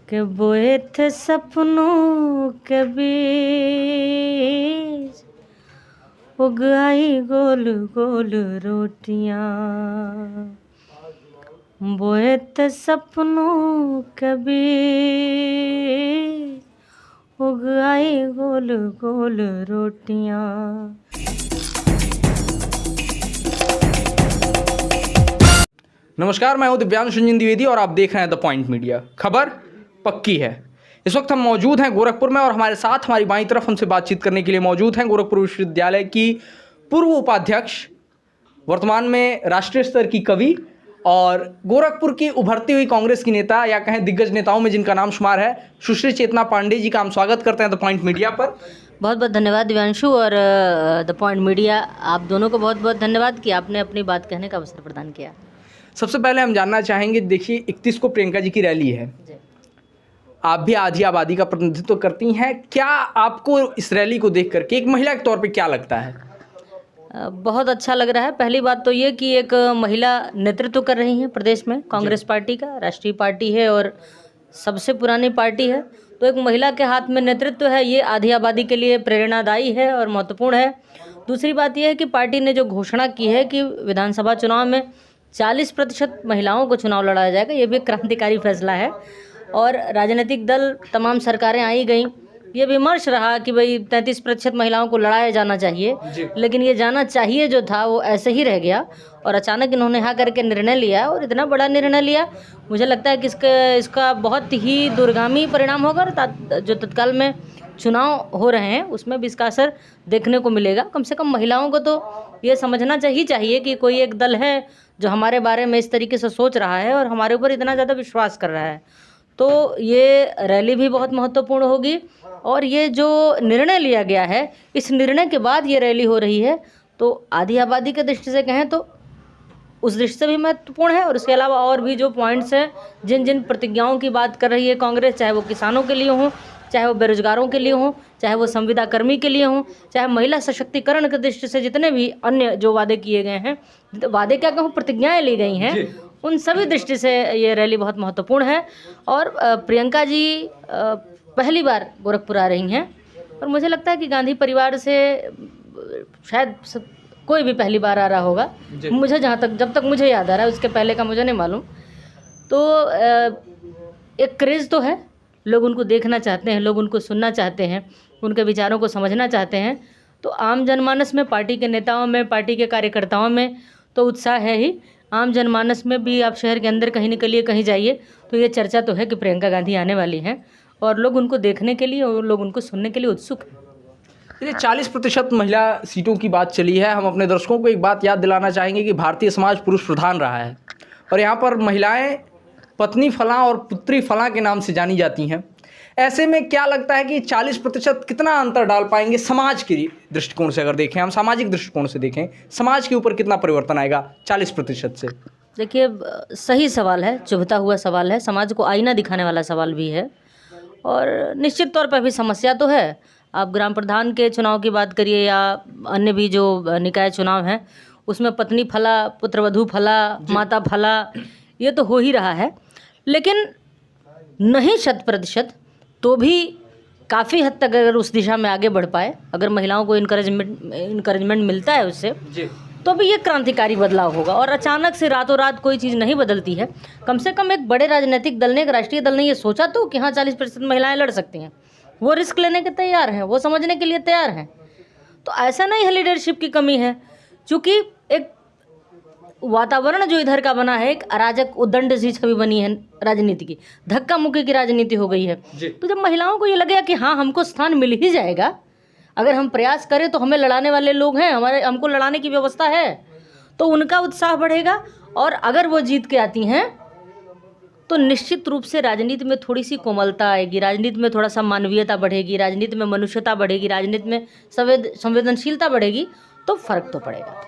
के बोए थे सपनों के बीच उग आई गोल गोल रोटियां, बोए थे सपनों के बीच उग आई गोल गोल रोटियां। नमस्कार, मैं हूं दिव्यांश रंजन द्विवेदी और आप देख रहे हैं द पॉइंट मीडिया। खबर पक्की है। इस वक्त हम मौजूद हैं गोरखपुर में और हमारे साथ हमारी बाईं तरफ हमसे बातचीत करने के लिए मौजूद हैं गोरखपुर विश्वविद्यालय की पूर्व उपाध्यक्ष, वर्तमान में राष्ट्रीय स्तर की कवि और गोरखपुर की उभरती हुई कांग्रेस की नेता या कहें दिग्गज नेताओं में जिनका नाम शुमार है, सुश्री चेतना पांडे जी का हम स्वागत करते हैं द पॉइंट मीडिया पर। बहुत बहुत धन्यवाद दिव्यांशु और द पॉइंट मीडिया, आप दोनों को बहुत बहुत धन्यवाद कि आपने अपनी बात कहने का अवसर प्रदान किया। सबसे पहले हम जानना चाहेंगे, देखिए 31 को प्रियंका जी की रैली है, आप भी आधी आबादी का प्रतिनिधित्व करती हैं, क्या आपको इस रैली को देख करके एक महिला के तौर पे क्या लगता है? बहुत अच्छा लग रहा है। पहली बात तो ये कि एक महिला नेतृत्व कर रही हैं प्रदेश में, कांग्रेस पार्टी का, राष्ट्रीय पार्टी है और सबसे पुरानी पार्टी है, तो एक महिला के हाथ में नेतृत्व है, ये आधी आबादी के लिए प्रेरणादायी है और महत्वपूर्ण है। दूसरी बात यह है कि पार्टी ने जो घोषणा की है कि विधानसभा चुनाव में 40% महिलाओं को चुनाव लड़ाया जाएगा, ये भी एक क्रांतिकारी फैसला है। और राजनीतिक दल, तमाम सरकारें आई गई, ये विमर्श रहा कि भाई 33% महिलाओं को लड़ाया जाना चाहिए, लेकिन ये जाना चाहिए जो था वो ऐसे ही रह गया और अचानक इन्होंने हाँ करके निर्णय लिया और इतना बड़ा निर्णय लिया। मुझे लगता है कि इसका बहुत ही दूरगामी परिणाम होगा और जो तत्काल में चुनाव हो रहे हैं उसमें भी इसका असर देखने को मिलेगा। कम से कम महिलाओं को तो ये समझना चाहिए कि कोई एक दल है जो हमारे बारे में इस तरीके से सोच रहा है और हमारे ऊपर इतना ज़्यादा विश्वास कर रहा है। तो ये रैली भी बहुत महत्वपूर्ण होगी और ये जो निर्णय लिया गया है, इस निर्णय के बाद ये रैली हो रही है, तो आधी आबादी के दृष्टि से कहें तो उस दृष्टि से भी महत्वपूर्ण है। और इसके अलावा और भी जो पॉइंट्स हैं, जिन जिन प्रतिज्ञाओं की बात कर रही है कांग्रेस, चाहे वो किसानों के लिए हों, चाहे वो बेरोजगारों के लिए हों, चाहे वो संविदा कर्मी के लिए हों, चाहे महिला सशक्तिकरण की दृष्टि से जितने भी अन्य जो वादे किए गए हैं, वादे क्या कहूँ, प्रतिज्ञाएं ली गई हैं, उन सभी दृष्टि से ये रैली बहुत महत्वपूर्ण है। और प्रियंका जी पहली बार गोरखपुर आ रही हैं और मुझे लगता है कि गांधी परिवार से शायद कोई भी पहली बार आ रहा होगा, मुझे जब तक मुझे याद आ रहा है, उसके पहले का मुझे नहीं मालूम। तो एक क्रेज़ तो है, लोग उनको देखना चाहते हैं, लोग उनको सुनना चाहते हैं, उनके विचारों को समझना चाहते हैं। तो आम जनमानस में, पार्टी के नेताओं में, पार्टी के कार्यकर्ताओं में तो उत्साह है ही। आम जनमानस में भी आप शहर के अंदर कहीं निकलिए, कहीं जाइए, तो ये चर्चा तो है कि प्रियंका गांधी आने वाली हैं और लोग उनको देखने के लिए और लोग उनको सुनने के लिए उत्सुक हैं। ये 40% महिला सीटों की बात चली है। हम अपने दर्शकों को एक बात याद दिलाना चाहेंगे कि भारतीय समाज पुरुष प्रधान रहा है और यहाँ पर महिलाएं पत्नी फलां और पुत्री फलां के नाम से जानी जाती हैं। ऐसे में क्या लगता है कि 40% कितना अंतर डाल पाएंगे समाज के दृष्टिकोण से? अगर देखें, हम सामाजिक दृष्टिकोण से देखें, समाज के ऊपर कितना परिवर्तन आएगा 40% से? देखिए, सही सवाल है, चुभता हुआ सवाल है, समाज को आईना दिखाने वाला सवाल भी है और निश्चित तौर पर भी समस्या तो है। आप ग्राम प्रधान के चुनाव की बात करिए या अन्य भी जो निकाय चुनाव हैं, उसमें पत्नी फला, पुत्रवधू फला, माता फला, ये तो हो ही रहा है। लेकिन नहीं 100%, तो भी काफ़ी हद तक अगर उस दिशा में आगे बढ़ पाए, अगर महिलाओं को इनकरेजमेंट मिलता है उससे, तो भी ये क्रांतिकारी बदलाव होगा। और अचानक से रातों रात कोई चीज़ नहीं बदलती है। कम से कम एक बड़े राजनीतिक दल ने, एक राष्ट्रीय दल ने ये सोचा तो कि हाँ 40% महिलाएं लड़ सकती हैं, वो रिस्क लेने के तैयार हैं, वो समझने के लिए तैयार हैं। तो ऐसा नहीं है लीडरशिप की कमी है, चूँकि एक वातावरण जो इधर का बना है, एक अराजक उद्दंड सी छवि बनी है राजनीति की, धक्का मुक्की की राजनीति हो गई है। तो जब महिलाओं को ये लगेगा कि हाँ हमको स्थान मिल ही जाएगा, अगर हम प्रयास करें तो हमें लड़ाने वाले लोग हैं, हमको लड़ाने की व्यवस्था है, तो उनका उत्साह बढ़ेगा। और अगर वो जीत के आती हैं तो निश्चित रूप से राजनीति में थोड़ी सी कोमलता आएगी, राजनीति में थोड़ा सा मानवीयता बढ़ेगी, राजनीति में मनुष्यता बढ़ेगी, राजनीति में संवेदनशीलता बढ़ेगी, तो फर्क तो पड़ेगा।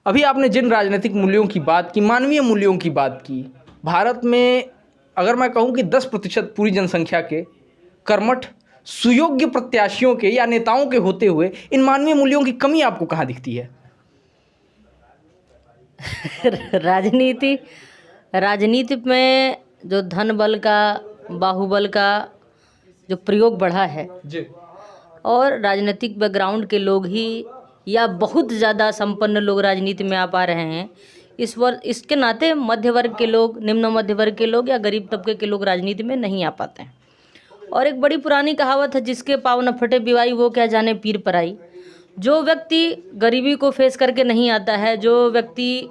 अभी आपने जिन राजनीतिक मूल्यों की बात की, मानवीय मूल्यों की बात की, भारत में अगर मैं कहूँ कि 10% पूरी जनसंख्या के कर्मठ सुयोग्य प्रत्याशियों के या नेताओं के होते हुए इन मानवीय मूल्यों की कमी आपको कहाँ दिखती है? राजनीति में जो धन बल का बाहुबल का जो प्रयोग बढ़ा है जी और राजनीतिक बैकग्राउंड के लोग ही या बहुत ज़्यादा संपन्न लोग राजनीति में आ पा रहे हैं, इसके नाते मध्य वर्ग के लोग, निम्न मध्य वर्ग के लोग या गरीब तबके के लोग राजनीति में नहीं आ पाते हैं। और एक बड़ी पुरानी कहावत है, जिसके पाँव न फटे बिवाई वो क्या जाने पीर पराई। जो व्यक्ति गरीबी को फेस करके नहीं आता है, जो व्यक्ति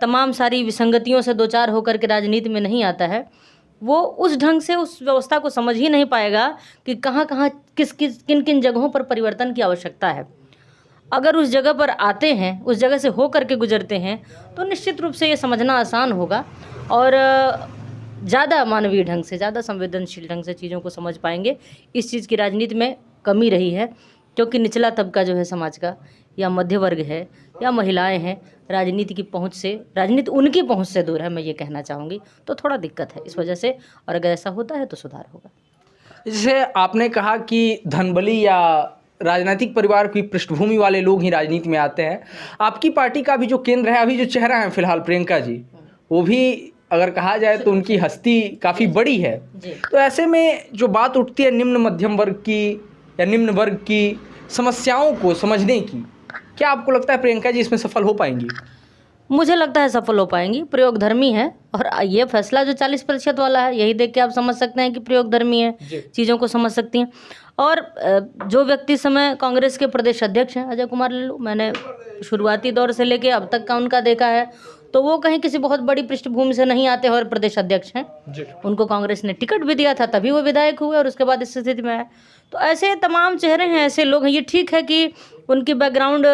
तमाम सारी विसंगतियों से दो चार होकर के राजनीति में नहीं आता है, वो उस ढंग से उस व्यवस्था को समझ ही नहीं पाएगा कि कहाँ कहाँ किन किन जगहों पर परिवर्तन की आवश्यकता है। अगर उस जगह पर आते हैं, उस जगह से हो करके गुजरते हैं, तो निश्चित रूप से ये समझना आसान होगा और ज़्यादा मानवीय ढंग से, ज़्यादा संवेदनशील ढंग से चीज़ों को समझ पाएंगे। इस चीज़ की राजनीति में कमी रही है, क्योंकि निचला तबका जो है समाज का, या मध्य वर्ग है, या महिलाएं हैं, राजनीति की पहुंच से, राजनीति उनकी पहुंच से दूर है, मैं ये कहना चाहूँगी। तो थोड़ा दिक्कत है इस वजह से, और अगर ऐसा होता है तो सुधार होगा। जैसे आपने कहा कि धनबली या राजनीतिक परिवार की पृष्ठभूमि वाले लोग ही राजनीति में आते हैं। आपकी पार्टी का भी जो केंद्र है, अभी जो चेहरा है फिलहाल प्रियंका जी, वो भी अगर कहा जाए तो उनकी हस्ती काफ़ी बड़ी है। तो ऐसे में जो बात उठती है निम्न मध्यम वर्ग की या निम्न वर्ग की समस्याओं को समझने की, क्या आपको लगता है प्रियंका जी इसमें सफल हो पाएंगी? मुझे लगता है सफल हो पाएंगी। प्रयोगधर्मी है, और ये फैसला जो 40% वाला है, यही देख के आप समझ सकते हैं कि प्रयोगधर्मी है, चीज़ों को समझ सकती हैं। और जो व्यक्ति समय कांग्रेस के प्रदेश अध्यक्ष हैं अजय कुमार लल्लू, मैंने शुरुआती दौर से लेके अब तक का उनका देखा है, तो वो कहीं किसी बहुत बड़ी पृष्ठभूमि से नहीं आते और प्रदेश अध्यक्ष हैं। उनको कांग्रेस ने टिकट भी दिया था, तभी वो विधायक हुए और उसके बाद इस स्थिति में आए। तो ऐसे तमाम चेहरे हैं, ऐसे लोग हैं। ये ठीक है कि उनकी बैकग्राउंड,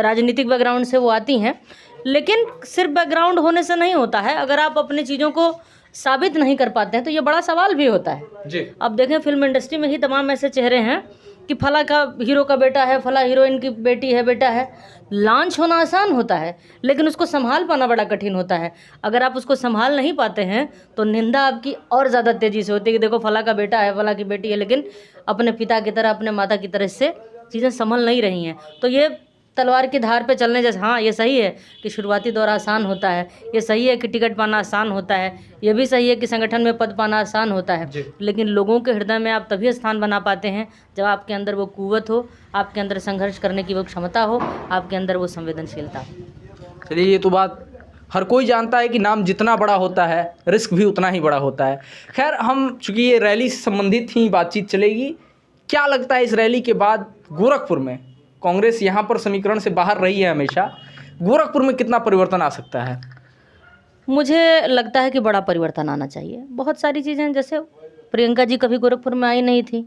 राजनीतिक बैकग्राउंड से वो आती हैं, लेकिन सिर्फ बैकग्राउंड होने से नहीं होता है। अगर आप अपनी चीज़ों को साबित नहीं कर पाते हैं तो ये बड़ा सवाल भी होता है जी। अब देखें, फिल्म इंडस्ट्री में ही तमाम ऐसे चेहरे हैं कि फला का हीरो का बेटा है, फला हीरोइन की बेटी है, बेटा है। लॉन्च होना आसान होता है, लेकिन उसको संभाल पाना बड़ा कठिन होता है। अगर आप उसको संभाल नहीं पाते हैं तो निंदा आपकी और ज़्यादा तेज़ी से होती है कि देखो फला का बेटा है, फला की बेटी है, लेकिन अपने पिता की तरह, अपने माता की तरह से चीज़ें संभल नहीं रही हैं। तो ये तलवार की धार पे चलने जैसे, हाँ ये सही है कि शुरुआती दौर आसान होता है, ये सही है कि टिकट पाना आसान होता है, ये भी सही है कि संगठन में पद पाना आसान होता है, लेकिन लोगों के हृदय में आप तभी स्थान बना पाते हैं जब आपके अंदर वो कुव्वत हो, आपके अंदर संघर्ष करने की वो क्षमता हो, आपके अंदर वो संवेदनशीलता हो। चलिए, ये तो बात हर कोई जानता है कि नाम जितना बड़ा होता है रिस्क भी उतना ही बड़ा होता है। खैर, हम चूँकि ये रैली से संबंधित ही बातचीत चलेगी, क्या लगता है इस रैली के बाद गोरखपुर में, कांग्रेस यहाँ पर समीकरण से बाहर रही है हमेशा, गोरखपुर में कितना परिवर्तन आ सकता है? मुझे लगता है कि बड़ा परिवर्तन आना चाहिए। बहुत सारी चीज़ें, जैसे प्रियंका जी कभी गोरखपुर में आई नहीं थी,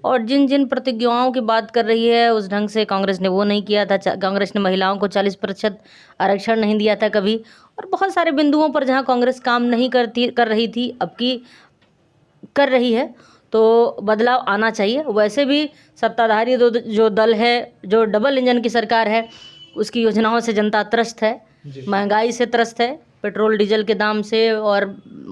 और जिन जिन प्रतिज्ञाओं की बात कर रही है उस ढंग से कांग्रेस ने वो नहीं किया था। कांग्रेस ने महिलाओं को 40% आरक्षण नहीं दिया था कभी, और बहुत सारे बिंदुओं पर जहाँ कांग्रेस काम नहीं कर रही थी, अब की कर रही है। तो बदलाव आना चाहिए। वैसे भी सत्ताधारी जो दल है, जो डबल इंजन की सरकार है, उसकी योजनाओं से जनता त्रस्त है, महंगाई से त्रस्त है, पेट्रोल डीजल के दाम से और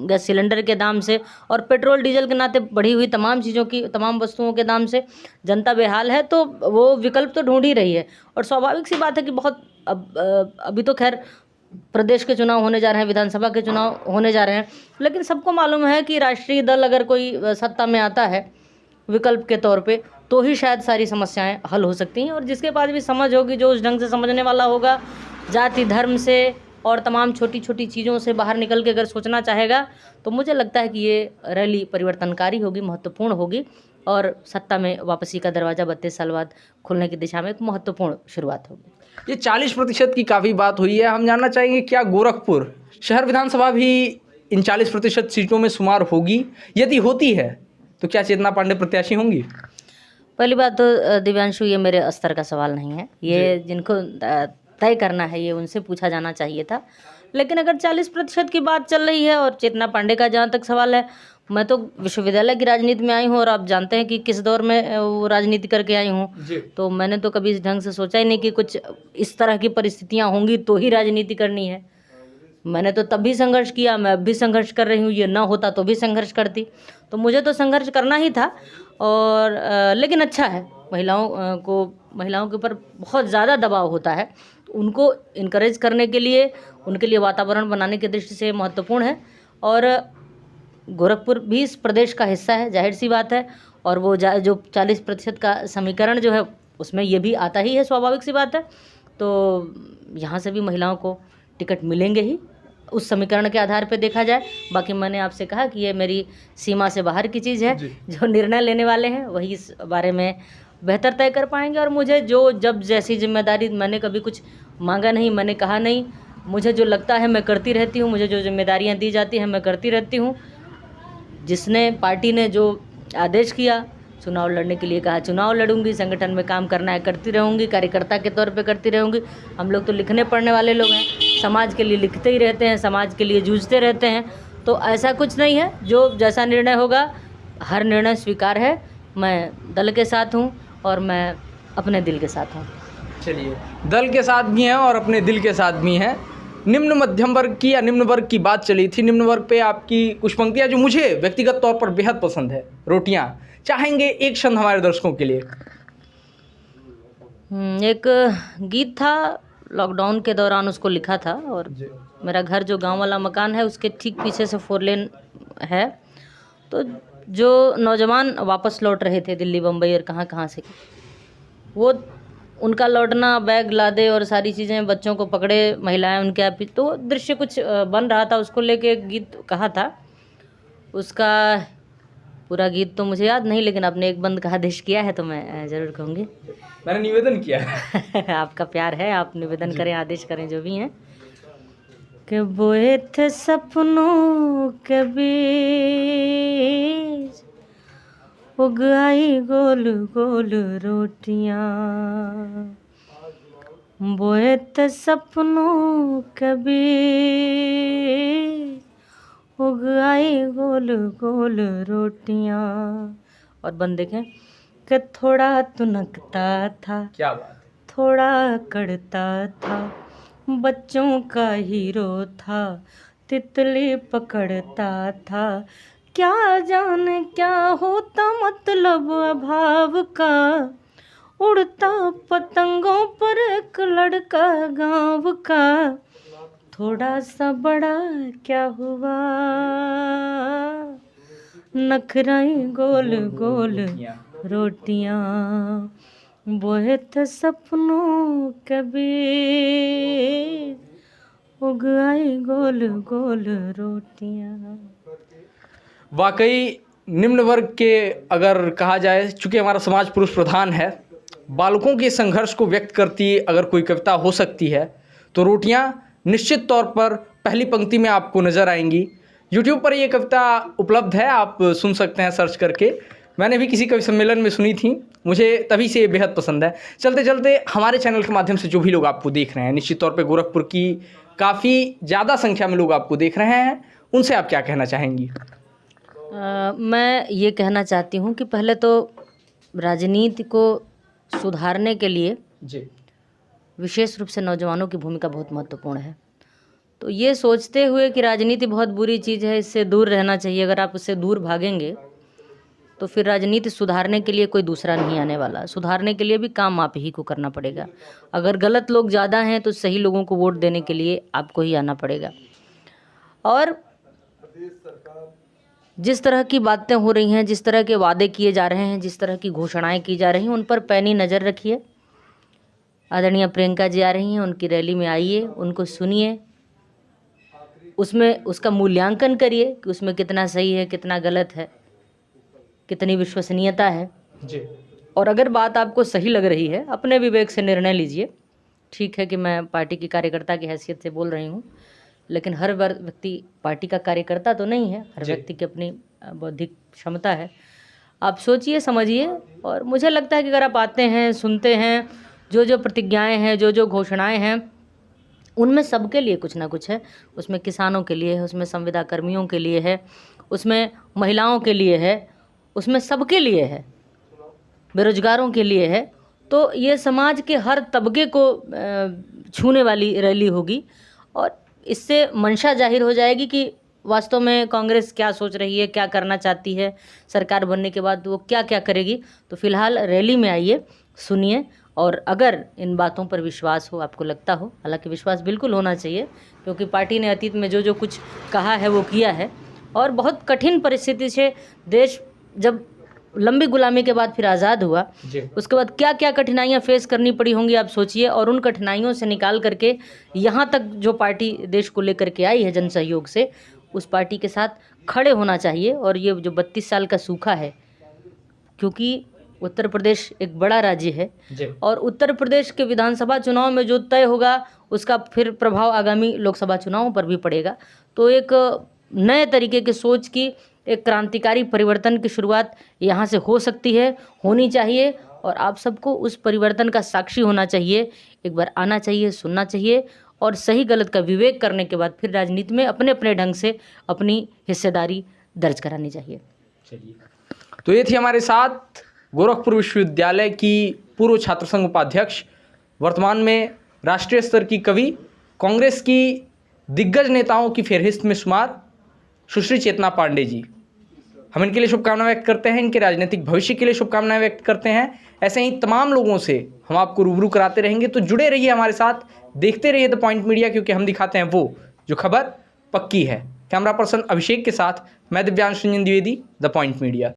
गैस सिलेंडर के दाम से, और पेट्रोल डीजल के नाते बढ़ी हुई तमाम चीज़ों की, तमाम वस्तुओं के दाम से जनता बेहाल है। तो वो विकल्प तो ढूंढ ही रही है, और स्वाभाविक सी बात है कि बहुत अभी तो खैर प्रदेश के चुनाव होने जा रहे हैं, विधानसभा के चुनाव होने जा रहे हैं, लेकिन सबको मालूम है कि राष्ट्रीय दल अगर कोई सत्ता में आता है विकल्प के तौर पे, तो ही शायद सारी समस्याएं हल हो सकती हैं। और जिसके पास भी समझ होगी, जो उस ढंग से समझने वाला होगा, जाति धर्म से और तमाम छोटी छोटी चीज़ों से बाहर निकल के अगर सोचना चाहेगा, तो मुझे लगता है कि ये रैली परिवर्तनकारी होगी, महत्वपूर्ण होगी, और सत्ता में वापसी का दरवाज़ा 32 साल बाद खुलने की दिशा में एक महत्वपूर्ण शुरुआत होगी। ये 40% की काफ़ी बात हुई है। हम जानना चाहेंगे, क्या गोरखपुर शहर विधानसभा भी इन 40% सीटों में शुमार होगी? यदि होती है तो क्या चेतना पांडे प्रत्याशी होंगी? पहली बात तो दिव्यांशु, ये मेरे स्तर का सवाल नहीं है, ये जिनको तय करना है ये उनसे पूछा जाना चाहिए था। लेकिन अगर 40% की बात चल रही है, और चेतना पांडे का जहाँ तक सवाल है, मैं तो विश्वविद्यालय की राजनीति में आई हूँ, और आप जानते हैं कि किस दौर में वो राजनीति करके आई हूँ, तो मैंने तो कभी इस ढंग से सोचा ही नहीं कि कुछ इस तरह की परिस्थितियाँ होंगी तो ही राजनीति करनी है। मैंने तो तब भी संघर्ष किया, मैं अब भी संघर्ष कर रही हूँ, ये ना होता तो भी संघर्ष करती। तो मुझे तो संघर्ष करना ही था, और लेकिन अच्छा है, महिलाओं के ऊपर बहुत ज़्यादा दबाव होता है, उनको इनकरेज करने के लिए, उनके लिए वातावरण बनाने की दृष्टि से महत्वपूर्ण है। और गोरखपुर भी इस प्रदेश का हिस्सा है, जाहिर सी बात है। और वो जो 40% का समीकरण जो है उसमें ये भी आता ही है, स्वाभाविक सी बात है। तो यहाँ से भी महिलाओं को टिकट मिलेंगे ही, उस समीकरण के आधार पे देखा जाए। बाकी मैंने आपसे कहा कि ये मेरी सीमा से बाहर की चीज़ है, जो निर्णय लेने वाले हैं वही इस बारे में बेहतर तय कर पाएंगे। और मुझे जो जब जैसी जिम्मेदारी, मैंने कभी कुछ मांगा नहीं, मैंने कहा नहीं, मुझे जो लगता है मैं करती रहती हूँ, मुझे जो जिम्मेदारियाँ दी जाती हैं मैं करती रहती हूँ। जिसने पार्टी ने जो आदेश किया, चुनाव लड़ने के लिए कहा, चुनाव लड़ूंगी, संगठन में काम करना है करती रहूंगी, कार्यकर्ता के तौर पे करती रहूंगी। हम लोग तो लिखने पढ़ने वाले लोग हैं, समाज के लिए लिखते ही रहते हैं, समाज के लिए जूझते रहते हैं। तो ऐसा कुछ नहीं है, जो जैसा निर्णय होगा हर निर्णय स्वीकार है। मैं दल के साथ हूँ और मैं अपने दिल के साथ हूँ। चलिए, दल के साथ भी हैं और अपने दिल के साथ भी हैं। निम्न मध्यम वर्ग की या निम्न वर्ग की बात चली थी। निम्न वर्ग पे आपकी कुछ पंक्तियाँ जो मुझे व्यक्तिगत तौर पर बेहद पसंद है, रोटियाँ, चाहेंगे एक क्षण हमारे दर्शकों के लिए? एक गीत था, लॉकडाउन के दौरान उसको लिखा था। और मेरा घर जो गांव वाला मकान है उसके ठीक पीछे से 4 लेन है। तो जो नौजवान वापस लौट रहे थे दिल्ली, बम्बई और कहाँ से, वो उनका लौटना, बैग लादे और सारी चीज़ें, बच्चों को पकड़े महिलाएं उनके आप, तो दृश्य कुछ बन रहा था, उसको लेके एक गीत कहा था। उसका पूरा गीत तो मुझे याद नहीं, लेकिन आपने एक बंद का आदेश किया है तो मैं ज़रूर कहूँगी। मैंने निवेदन किया है। आपका प्यार है, आप निवेदन करें, आदेश करें, जो भी हैं। कि बोए थे सपनों के बीच, उग आई गोल गोल रोटियां, बोए थे सपनों के बीच, उग आई गोल गोल रोटियां। और बंद देखें कि थोड़ा तुनकता था, क्या बात, थोड़ा कड़ता था, बच्चों का हीरो था, तितली पकड़ता था। क्या जाने क्या होता मतलब अभाव का, उड़ता पतंगों पर एक लड़का गाँव का, थोड़ा सा बड़ा क्या हुआ, नखराई गोल गोल रोटियां, बोए थे सपनों के बीच, उग आई गोल गोल रोटियां। वाकई निम्न वर्ग के, अगर कहा जाए, चूँकि हमारा समाज पुरुष प्रधान है, बालकों के संघर्ष को व्यक्त करती अगर कोई कविता हो सकती है तो रोटियां निश्चित तौर पर पहली पंक्ति में आपको नज़र आएंगी। यूट्यूब पर ये कविता उपलब्ध है, आप सुन सकते हैं सर्च करके। मैंने भी किसी कवि सम्मेलन में सुनी थी, मुझे तभी से ये बेहद पसंद है। चलते चलते हमारे चैनल के माध्यम से जो भी लोग आपको देख रहे हैं, निश्चित तौर पे गोरखपुर की काफ़ी ज़्यादा संख्या में लोग आपको देख रहे हैं, उनसे आप क्या कहना चाहेंगी? मैं ये कहना चाहती हूँ कि पहले तो राजनीति को सुधारने के लिए जी, विशेष रूप से नौजवानों की भूमिका बहुत महत्वपूर्ण है। तो ये सोचते हुए कि राजनीति बहुत बुरी चीज़ है, इससे दूर रहना चाहिए, अगर आप उससे दूर भागेंगे तो फिर राजनीति सुधारने के लिए कोई दूसरा नहीं आने वाला। सुधारने के लिए भी काम आप ही को करना पड़ेगा। अगर गलत लोग ज़्यादा हैं तो सही लोगों को वोट देने के लिए आपको ही आना पड़ेगा। और जिस तरह की बातें हो रही हैं, जिस तरह के वादे किए जा रहे हैं, जिस तरह की घोषणाएं की जा रही हैं, उन पर पैनी नज़र रखिए। आदरणीय प्रियंका जी आ रही हैं, उनकी रैली में आइए, उनको सुनिए, उसमें उसका मूल्यांकन करिए कि उसमें कितना सही है, कितना गलत है, कितनी विश्वसनीयता है जी। और अगर बात आपको सही लग रही है, अपने विवेक से निर्णय लीजिए। ठीक है कि मैं पार्टी की कार्यकर्ता की हैसियत से बोल रही हूँ, लेकिन हर व्यक्ति पार्टी का कार्यकर्ता तो नहीं है, हर व्यक्ति की अपनी बौद्धिक क्षमता है। आप सोचिए, समझिए, और मुझे लगता है कि अगर आप आते हैं, सुनते हैं, जो प्रतिज्ञाएं हैं, जो घोषणाएं हैं, उनमें सबके लिए कुछ ना कुछ है। उसमें किसानों के लिए है, उसमें संविदा कर्मियों के लिए है, उसमें महिलाओं के लिए है, उसमें सबके लिए है, बेरोजगारों के लिए है। तो ये समाज के हर तबके को छूने वाली रैली होगी और इससे मंशा जाहिर हो जाएगी कि वास्तव में कांग्रेस क्या सोच रही है, क्या करना चाहती है, सरकार बनने के बाद वो क्या क्या करेगी। तो फिलहाल रैली में आइए, सुनिए, और अगर इन बातों पर विश्वास हो, आपको लगता हो, हालांकि विश्वास बिल्कुल होना चाहिए क्योंकि पार्टी ने अतीत में जो कुछ कहा है वो किया है, और बहुत कठिन परिस्थिति से देश जब लंबी गुलामी के बाद फिर आज़ाद हुआ, उसके बाद क्या क्या कठिनाइयाँ फेस करनी पड़ी होंगी आप सोचिए। और उन कठिनाइयों से निकाल करके यहाँ तक जो पार्टी देश को लेकर के आई है जन सहयोग से, उस पार्टी के साथ खड़े होना चाहिए। और ये जो 32 साल का सूखा है, क्योंकि उत्तर प्रदेश एक बड़ा राज्य है और उत्तर प्रदेश के विधानसभा चुनाव में जो तय होगा उसका फिर प्रभाव आगामी लोकसभा चुनावों पर भी पड़ेगा। तो एक नए तरीके की सोच की, एक क्रांतिकारी परिवर्तन की शुरुआत यहाँ से हो सकती है, होनी चाहिए। और आप सबको उस परिवर्तन का साक्षी होना चाहिए, एक बार आना चाहिए, सुनना चाहिए और सही गलत का विवेक करने के बाद फिर राजनीति में अपने अपने ढंग से अपनी हिस्सेदारी दर्ज करानी चाहिए। तो ये थी हमारे साथ गोरखपुर विश्वविद्यालय की पूर्व छात्र संघ उपाध्यक्ष, वर्तमान में राष्ट्रीय स्तर की कवि, कांग्रेस की दिग्गज नेताओं की फहरिस्त में शुमार सुश्री चेतना पांडे जी। हम इनके लिए शुभकामनाएं व्यक्त करते हैं, इनके राजनीतिक भविष्य के लिए शुभकामनाएं व्यक्त करते हैं। ऐसे ही तमाम लोगों से हम आपको रूबरू कराते रहेंगे, तो जुड़े रहिए हमारे साथ, देखते रहिए द पॉइंट मीडिया, क्योंकि हम दिखाते हैं वो जो खबर पक्की है। कैमरा पर्सन अभिषेक के साथ मैं Divyansh Ranjan Dwivedi, the point media.